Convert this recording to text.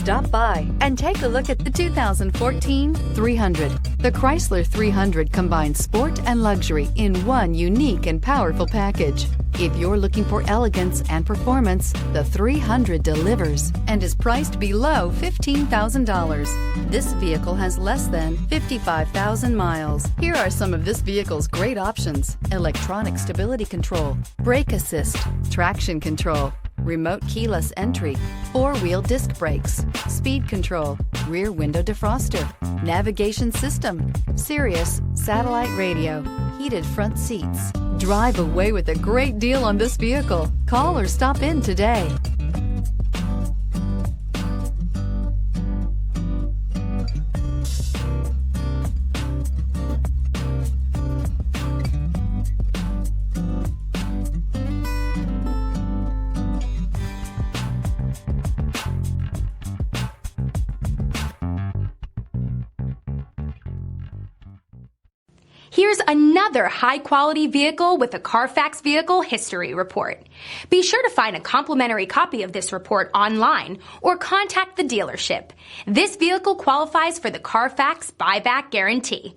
Stop by and take a look at the 2014 300. The Chrysler 300 combines sport and luxury in one unique and powerful package. If you're looking for elegance and performance, the 300 delivers and is priced below $15,000. This vehicle has less than 55,000 miles. Here are some of this vehicle's great options: electronic stability control, brake assist, traction control, remote keyless entry, four-wheel disc brakes, speed control, rear window defroster, navigation system, Sirius satellite radio, heated front seats. Drive away with a great deal on this vehicle. Call or stop in today. Here's another high-quality vehicle with a Carfax Vehicle History Report. Be sure to find a complimentary copy of this report online or contact the dealership. This vehicle qualifies for the Carfax Buyback Guarantee.